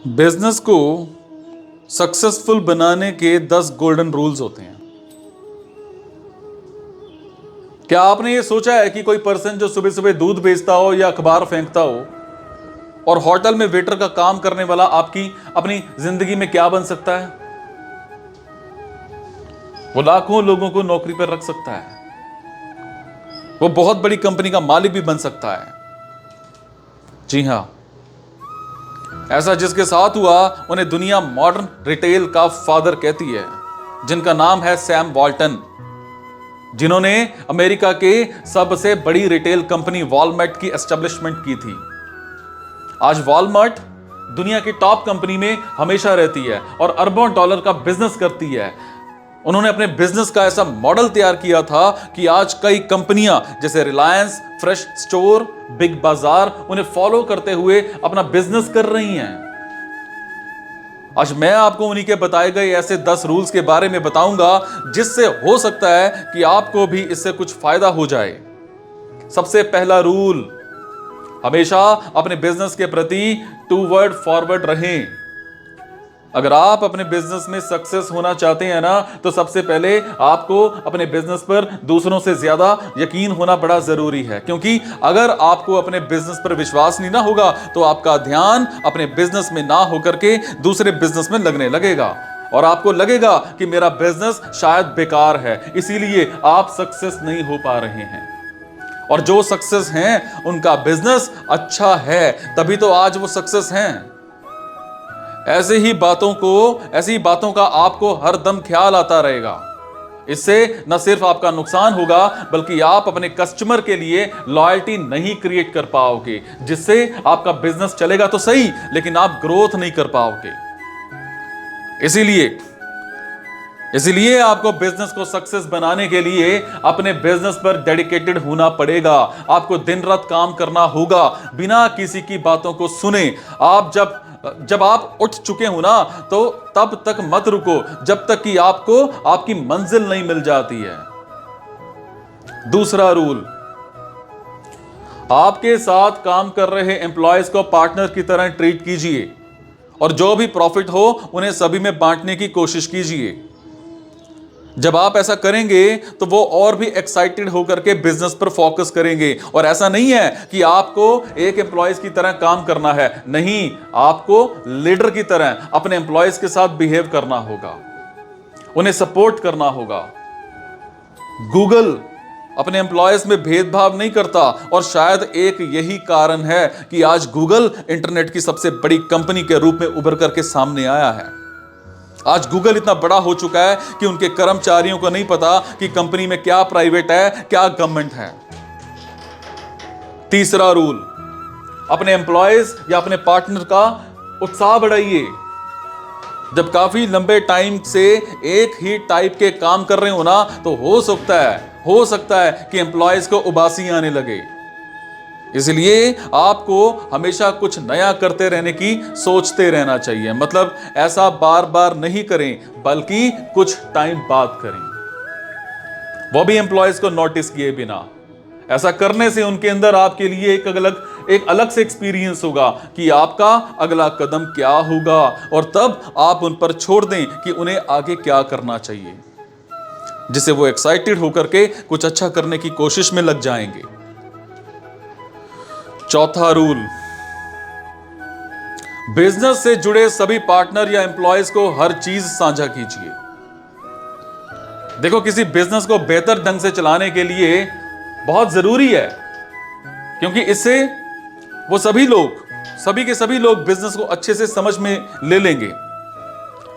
Business को successful बनाने के 10 गोल्डन रूल्स होते हैं। क्या आपने ये सोचा है कि कोई पर्सन जो सुबह सुबह दूध बेचता हो या अखबार फेंकता हो और होटल में वेटर का काम करने वाला आपकी अपनी जिंदगी में क्या बन सकता है? वो लाखों लोगों को नौकरी पर रख सकता है, वो बहुत बड़ी कंपनी का मालिक भी बन सकता है। जी हां, ऐसा जिसके साथ हुआ उन्हें दुनिया मॉडर्न रिटेल का फादर कहती है, जिनका नाम है सैम वॉल्टन, जिन्होंने अमेरिका के सबसे बड़ी रिटेल कंपनी वॉलमार्ट की एस्टेब्लिशमेंट की थी। आज वॉलमार्ट दुनिया की टॉप कंपनी में हमेशा रहती है और अरबों डॉलर का बिजनेस करती है। उन्होंने अपने बिजनेस का ऐसा मॉडल तैयार किया था कि आज कई कंपनियां जैसे रिलायंस, फ्रेश स्टोर, बिग बाजार उन्हें फॉलो करते हुए अपना बिजनेस कर रही हैं। आज मैं आपको उन्हीं के बताए गए ऐसे 10 रूल्स के बारे में बताऊंगा जिससे हो सकता है कि आपको भी इससे कुछ फायदा हो जाए। सबसे पहला रूल, हमेशा अपने बिजनेस के प्रति टूवर्ड फॉरवर्ड रहें। अगर आप अपने बिजनेस में सक्सेस होना चाहते हैं ना, तो सबसे पहले आपको अपने बिजनेस पर दूसरों से ज्यादा यकीन होना बड़ा जरूरी है, क्योंकि अगर आपको अपने बिजनेस पर विश्वास नहीं ना होगा तो आपका ध्यान अपने बिजनेस में ना होकर के दूसरे बिजनेस में लगने लगेगा और आपको लगेगा कि मेरा बिजनेस शायद बेकार है, इसीलिए आप सक्सेस नहीं हो पा रहे हैं। और जो सक्सेस हैं उनका बिजनेस अच्छा है, तभी तो आज वो सक्सेस हैं। ऐसी ही बातों का आपको हर दम ख्याल आता रहेगा। इससे न सिर्फ आपका नुकसान होगा बल्कि आप अपने कस्टमर के लिए लॉयल्टी नहीं क्रिएट कर पाओगे, जिससे आपका बिजनेस चलेगा तो सही लेकिन आप ग्रोथ नहीं कर पाओगे। इसीलिए आपको बिजनेस को सक्सेस बनाने के लिए अपने बिजनेस पर डेडिकेटेड होना पड़ेगा। आपको दिन रात काम करना होगा बिना किसी की बातों को सुने। आप जब आप उठ चुके हो ना, तो तब तक मत रुको जब तक कि आपको आपकी मंजिल नहीं मिल जाती है। दूसरा रूल, आपके साथ काम कर रहे एम्प्लॉयज को पार्टनर की तरह ट्रीट कीजिए और जो भी प्रॉफिट हो उन्हें सभी में बांटने की कोशिश कीजिए। जब आप ऐसा करेंगे तो वो और भी एक्साइटेड होकर के बिजनेस पर फोकस करेंगे। और ऐसा नहीं है कि आपको एक एम्प्लॉयज की तरह काम करना है, नहीं, आपको लीडर की तरह अपने एम्प्लॉयज के साथ बिहेव करना होगा, उन्हें सपोर्ट करना होगा। गूगल अपने एम्प्लॉयज में भेदभाव नहीं करता और शायद एक यही कारण है कि आज गूगल इंटरनेट की सबसे बड़ी कंपनी के रूप में उभर करके सामने आया है। आज गूगल इतना बड़ा हो चुका है कि उनके कर्मचारियों को नहीं पता कि कंपनी में क्या प्राइवेट है, क्या गवर्नमेंट है। तीसरा रूल, अपने एम्प्लॉयज या अपने पार्टनर का उत्साह बढ़ाइए। जब काफी लंबे टाइम से एक ही टाइप के काम कर रहे हो ना, तो हो सकता है कि एम्प्लॉयज को उबासी आने लगे। इसलिए आपको हमेशा कुछ नया करते रहने की सोचते रहना चाहिए। मतलब ऐसा बार बार नहीं करें बल्कि कुछ टाइम बाद करें, वो भी एम्प्लॉयज को नोटिस किए बिना। ऐसा करने से उनके अंदर आपके लिए एक अलग से एक्सपीरियंस होगा कि आपका अगला कदम क्या होगा और तब आप उन पर छोड़ दें कि उन्हें आगे क्या करना चाहिए, जिससे वो एक्साइटेड होकर के कुछ अच्छा करने की कोशिश में लग जाएंगे। चौथा रूल, बिजनेस से जुड़े सभी पार्टनर या एम्प्लॉयज को हर चीज साझा कीजिए। देखो, किसी बिजनेस को बेहतर ढंग से चलाने के लिए बहुत जरूरी है, क्योंकि इससे वो सभी के सभी लोग बिजनेस को अच्छे से समझ में ले लेंगे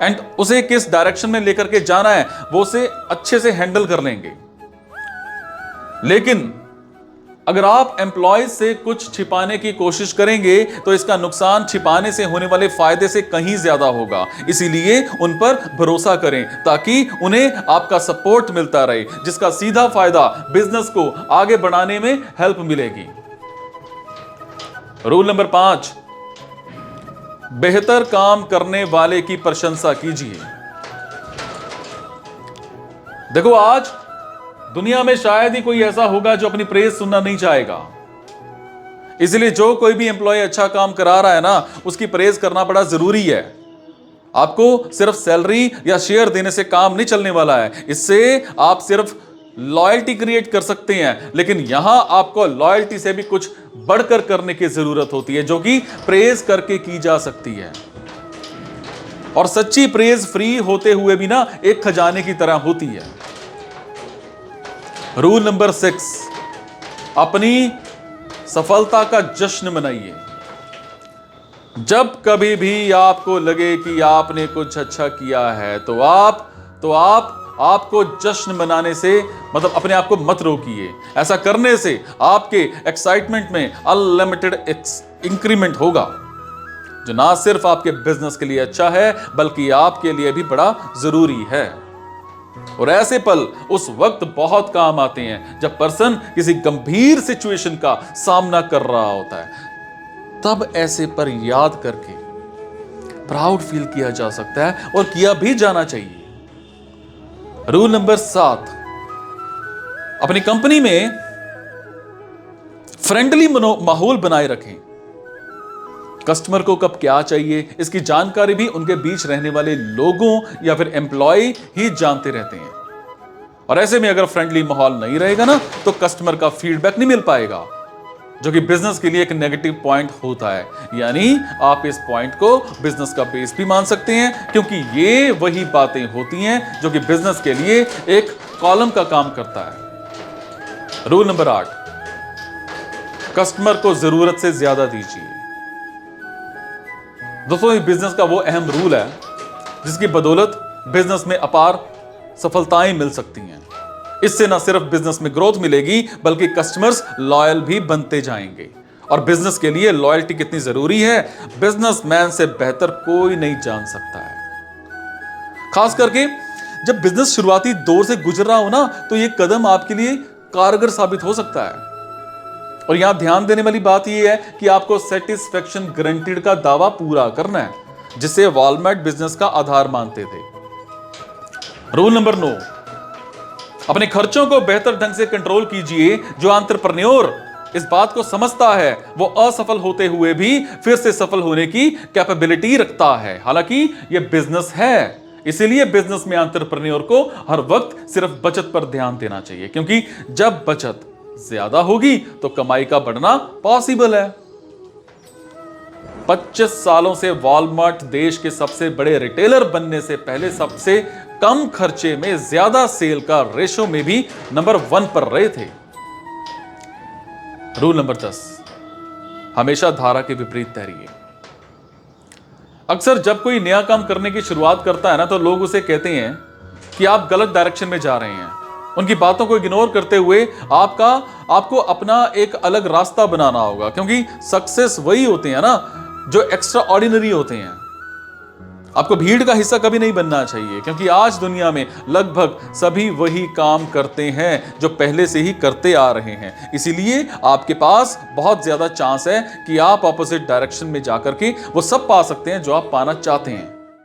एंड उसे किस डायरेक्शन में लेकर के जाना है वो उसे अच्छे से हैंडल कर लेंगे। लेकिन अगर आप एम्प्लॉयज से कुछ छिपाने की कोशिश करेंगे तो इसका नुकसान छिपाने से होने वाले फायदे से कहीं ज्यादा होगा। इसीलिए उन पर भरोसा करें ताकि उन्हें आपका सपोर्ट मिलता रहे, जिसका सीधा फायदा बिजनेस को आगे बढ़ाने में हेल्प मिलेगी। रूल नंबर 5, बेहतर काम करने वाले की प्रशंसा कीजिए। देखो, आज दुनिया में शायद ही कोई ऐसा होगा जो अपनी प्रेज सुनना नहीं चाहेगा। इसलिए जो कोई भी एम्प्लॉय अच्छा काम करा रहा है ना, उसकी प्रेज करना बड़ा जरूरी है। आपको सिर्फ सैलरी या शेयर देने से काम नहीं चलने वाला है। इससे आप सिर्फ लॉयल्टी क्रिएट कर सकते हैं, लेकिन यहां आपको लॉयल्टी से भी कुछ बढ़कर करने की जरूरत होती है, जो कि प्रेज करके की जा सकती है। और सच्ची प्रेज फ्री होते हुए भी ना एक खजाने की तरह होती है। रूल नंबर 6, अपनी सफलता का जश्न मनाइए। जब कभी भी आपको लगे कि आपने कुछ अच्छा किया है तो आपको जश्न मनाने से मतलब अपने आप को मत रोकिए। ऐसा करने से आपके एक्साइटमेंट में अनलिमिटेड इंक्रीमेंट होगा, जो ना सिर्फ आपके बिजनेस के लिए अच्छा है बल्कि आपके लिए भी बड़ा जरूरी है। और ऐसे पल उस वक्त बहुत काम आते हैं जब पर्सन किसी गंभीर सिचुएशन का सामना कर रहा होता है। तब ऐसे पर याद करके प्राउड फील किया जा सकता है और किया भी जाना चाहिए। रूल नंबर 7, अपनी कंपनी में फ्रेंडली माहौल बनाए रखें। कस्टमर को कब क्या चाहिए, इसकी जानकारी भी उनके बीच रहने वाले लोगों या फिर एम्प्लॉय ही जानते रहते हैं। और ऐसे में अगर फ्रेंडली माहौल नहीं रहेगा ना, तो कस्टमर का फीडबैक नहीं मिल पाएगा, जो कि बिजनेस के लिए एक नेगेटिव पॉइंट होता है। यानी आप इस पॉइंट को बिजनेस का बेस भी मान सकते हैं, क्योंकि ये वही बातें होती हैं जो कि बिजनेस के लिए एक कॉलम का काम करता है। रूल नंबर 8, कस्टमर को जरूरत से ज्यादा दीजिए। दोस्तों, ये बिजनेस का वो अहम रूल है जिसकी बदौलत बिजनेस में अपार सफलताएं मिल सकती हैं। इससे ना सिर्फ बिजनेस में ग्रोथ मिलेगी बल्कि कस्टमर्स लॉयल भी बनते जाएंगे। और बिजनेस के लिए लॉयल्टी कितनी जरूरी है, बिजनेसमैन से बेहतर कोई नहीं जान सकता है। खास करके जब बिजनेस शुरुआती दौर से गुजर रहा हो ना, तो यह कदम आपके लिए कारगर साबित हो सकता है। और यहां ध्यान देने वाली बात यह है कि आपको सेटिस्फैक्शन गारंटीड का दावा पूरा करना है, जिसे वॉलमार्ट बिजनेस का आधार मानते थे। रूल नंबर 9, अपने खर्चों को बेहतर ढंग से कंट्रोल कीजिए। जो एंटरप्रेन्योर इस बात को समझता है, वो असफल होते हुए भी फिर से सफल होने की कैपेबिलिटी रखता है। हालांकि यह बिजनेस है, इसीलिए बिजनेस में एंटरप्रेन्योर को हर वक्त सिर्फ बचत पर ध्यान देना चाहिए, क्योंकि जब बचत ज्यादा होगी तो कमाई का बढ़ना पॉसिबल है। 25 सालों से वॉलमार्ट देश के सबसे बड़े रिटेलर बनने से पहले सबसे कम खर्चे में ज्यादा सेल का रेशो में भी नंबर 1 पर रहे थे। रूल नंबर 10, हमेशा धारा के विपरीत तैरिए। अक्सर जब कोई नया काम करने की शुरुआत करता है ना, तो लोग उसे कहते हैं कि आप गलत डायरेक्शन में जा रहे हैं। उनकी बातों को इग्नोर करते हुए आपको अपना एक अलग रास्ता बनाना होगा, क्योंकि सक्सेस वही होते हैं ना जो एक्स्ट्रा ऑर्डिनरी होते हैं। आपको भीड़ का हिस्सा कभी नहीं बनना चाहिए, क्योंकि आज दुनिया में लगभग सभी वही काम करते हैं जो पहले से ही करते आ रहे हैं। इसीलिए आपके पास बहुत ज्यादा चांस है कि आप ऑपोजिट डायरेक्शन में जाकर के वो सब पा सकते हैं जो आप पाना चाहते हैं।